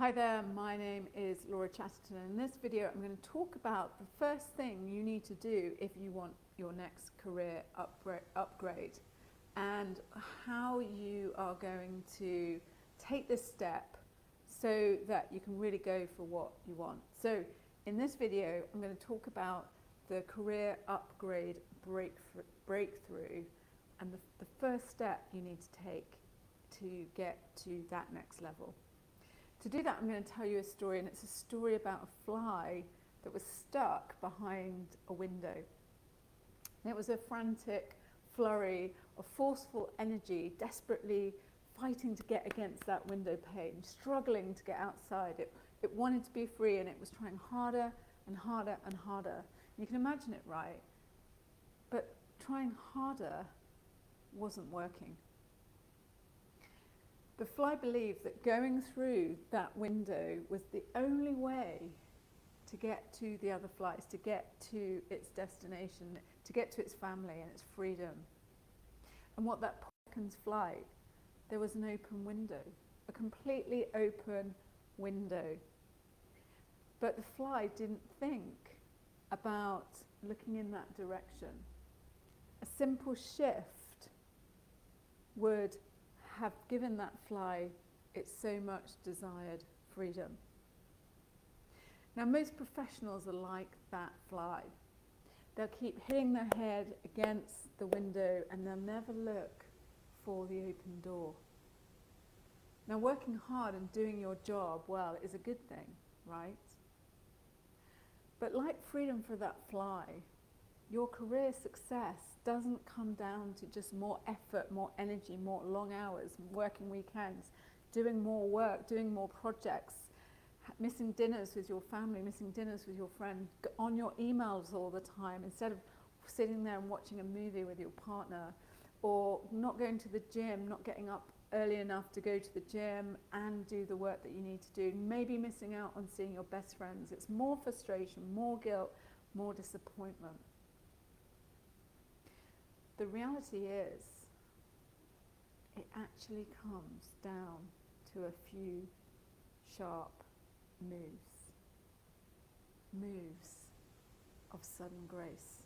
Hi there, my name is Laura Chatterton, and in this video I'm going to talk about the first thing you need to do if you want your next career upgrade and how you are going to take this step so that you can really go for what you want. So in this video I'm going to talk about the career upgrade breakthrough and the first step you need to take to get to that next level. To do that, I'm going to tell you a story, and it's a story about a fly that was stuck behind a window. And it was a frantic flurry of forceful energy, desperately fighting to get against that window pane, struggling to get outside. It wanted to be free, and it was trying harder and harder and harder. You can imagine it, right? But trying harder wasn't working. The fly believed that going through that window was the only way to get to the other flies, to get to its destination, to get to its family and its freedom. And what that seconds flight, there was an open window, a completely open window. But the fly didn't think about looking in that direction. A simple shift would have given that fly its so much desired freedom. Now, most professionals are like that fly. They'll keep hitting their head against the window and they'll never look for the open door. Now, working hard and doing your job well is a good thing, right? But like freedom for that fly, your career success doesn't come down to just more effort, more energy, more long hours, working weekends, doing more work, doing more projects, missing dinners with your family, missing dinners with your friend, on your emails all the time instead of sitting there and watching a movie with your partner, or not going to the gym, not getting up early enough to go to the gym and do the work that you need to do, maybe missing out on seeing your best friends. It's more frustration, more guilt, more disappointment. The reality is, it actually comes down to a few sharp moves of sudden grace.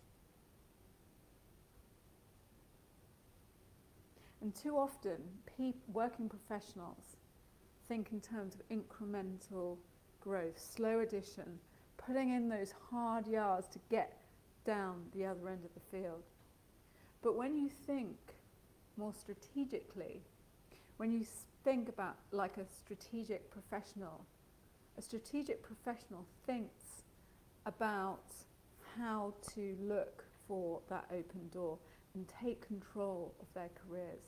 And too often, working professionals think in terms of incremental growth, slow addition, putting in those hard yards to get down the other end of the field. But when you think more strategically, when you think about like a strategic professional thinks about how to look for that open door and take control of their careers.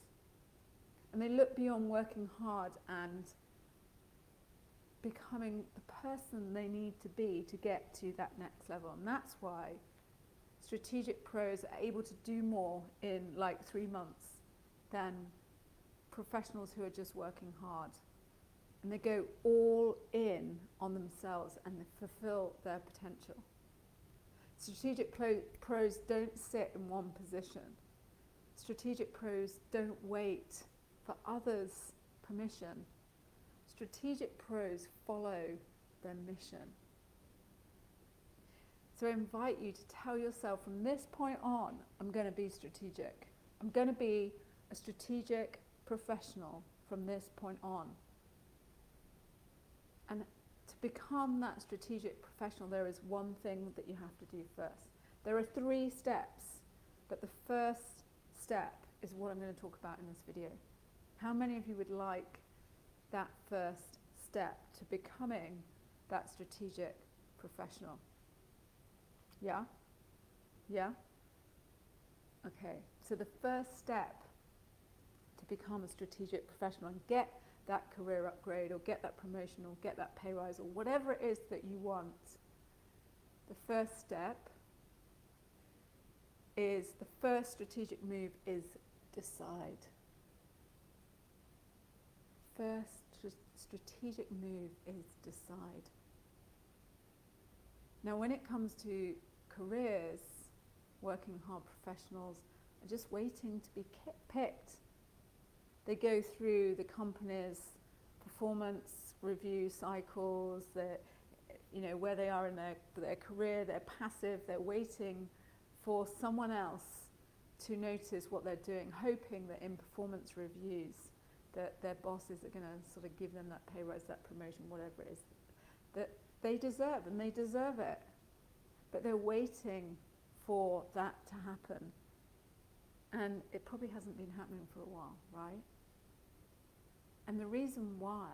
And they look beyond working hard and becoming the person they need to be to get to that next level. And that's why strategic pros are able to do more in like 3 months than professionals who are just working hard. And they go all in on themselves and they fulfill their potential. Strategic pros don't sit in one position. Strategic pros don't wait for others' permission. Strategic pros follow their mission. So I invite you to tell yourself from this point on, I'm going to be strategic. I'm going to be a strategic professional from this point on. And to become that strategic professional, there is one thing that you have to do first. There are 3 steps, but the first step is what I'm going to talk about in this video. How many of you would like that first step to becoming that strategic professional? Yeah? Yeah? Okay, so the first step to become a strategic professional and get that career upgrade or get that promotion or get that pay rise or whatever it is that you want, the first step is, the first strategic move is decide. First strategic move is decide. Now when it comes to careers, working hard professionals are just waiting to be picked. They go through the company's performance review cycles, where they are in their career, they're passive, they're waiting for someone else to notice what they're doing, hoping that in performance reviews that their bosses are going to sort of give them that pay rise, that promotion, whatever it is, that they deserve, and they deserve it. But they're waiting for that to happen. And it probably hasn't been happening for a while, right? And the reason why,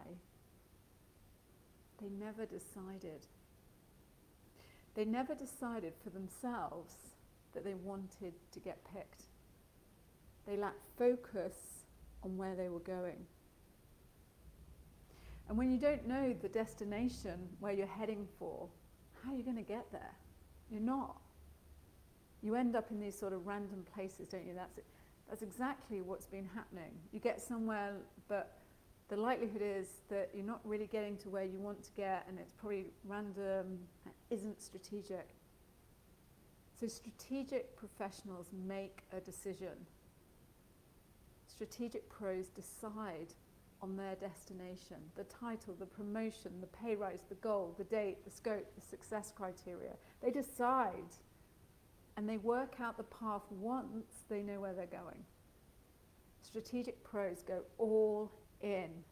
they never decided. They never decided for themselves that they wanted to get picked. They lacked focus on where they were going. And when you don't know the destination where you're heading for, how are you going to get there? You're not. You end up in these sort of random places, don't you? That's exactly what's been happening. You get somewhere, but the likelihood is that you're not really getting to where you want to get, and it's probably random, and isn't strategic. So strategic professionals make a decision. Strategic pros decide on their destination, the title, the promotion, the pay rise, the goal, the date, the scope, the success criteria. They decide, and they work out the path once they know where they're going. Strategic pros go all in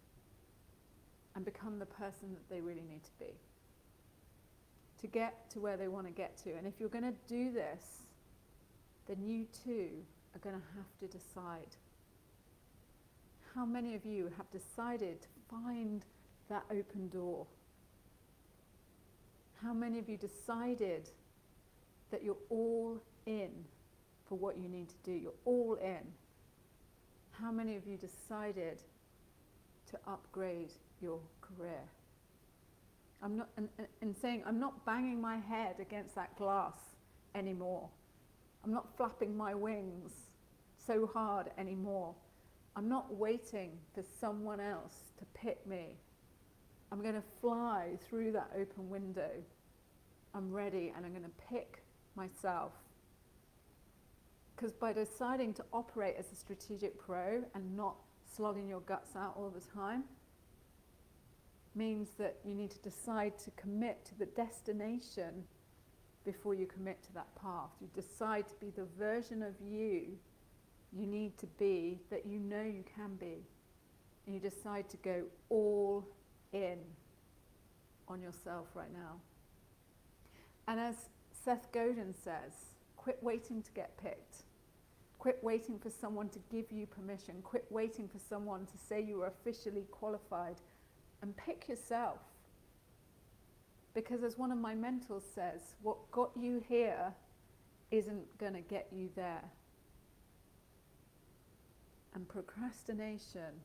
and become the person that they really need to be to get to where they want to get to. And if you're going to do this, then you too are going to have to decide. How many of you have decided to find that open door? How many of you decided that you're all in for what you need to do? You're all in. How many of you decided to upgrade your career? I'm not, and saying, I'm not banging my head against that glass anymore. I'm not flapping my wings so hard anymore. I'm not waiting for someone else to pick me. I'm going to fly through that open window. I'm ready, and I'm going to pick myself. Because by deciding to operate as a strategic pro and not slogging your guts out all the time, means that you need to decide to commit to the destination before you commit to that path. You decide to be the version of you need to be, that you know you can be. And you decide to go all in on yourself right now. And as Seth Godin says, quit waiting to get picked. Quit waiting for someone to give you permission. Quit waiting for someone to say you are officially qualified. And pick yourself. Because as one of my mentors says, what got you here isn't going to get you there. And procrastination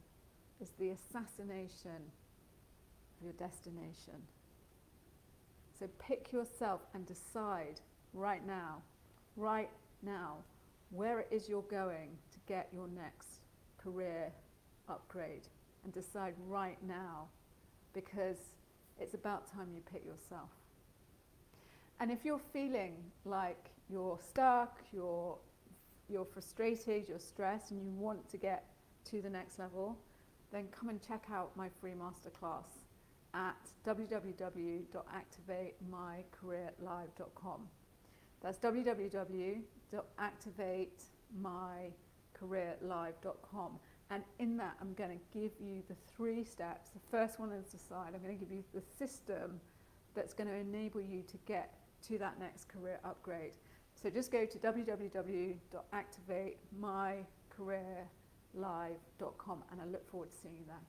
is the assassination of your destination. So pick yourself and decide right now, where it is you're going to get your next career upgrade. And decide right now, because it's about time you pick yourself. And if you're feeling like you're stuck, you're frustrated, you're stressed, and you want to get to the next level, then come and check out my free masterclass at www.activatemycareerlive.com. That's www.activatemycareerlive.com. And in that, I'm going to give you the 3 steps. The first one is decide. I'm going to give you the system that's going to enable you to get to that next career upgrade. So just go to www.activatemycareerlive.com, and I look forward to seeing you there.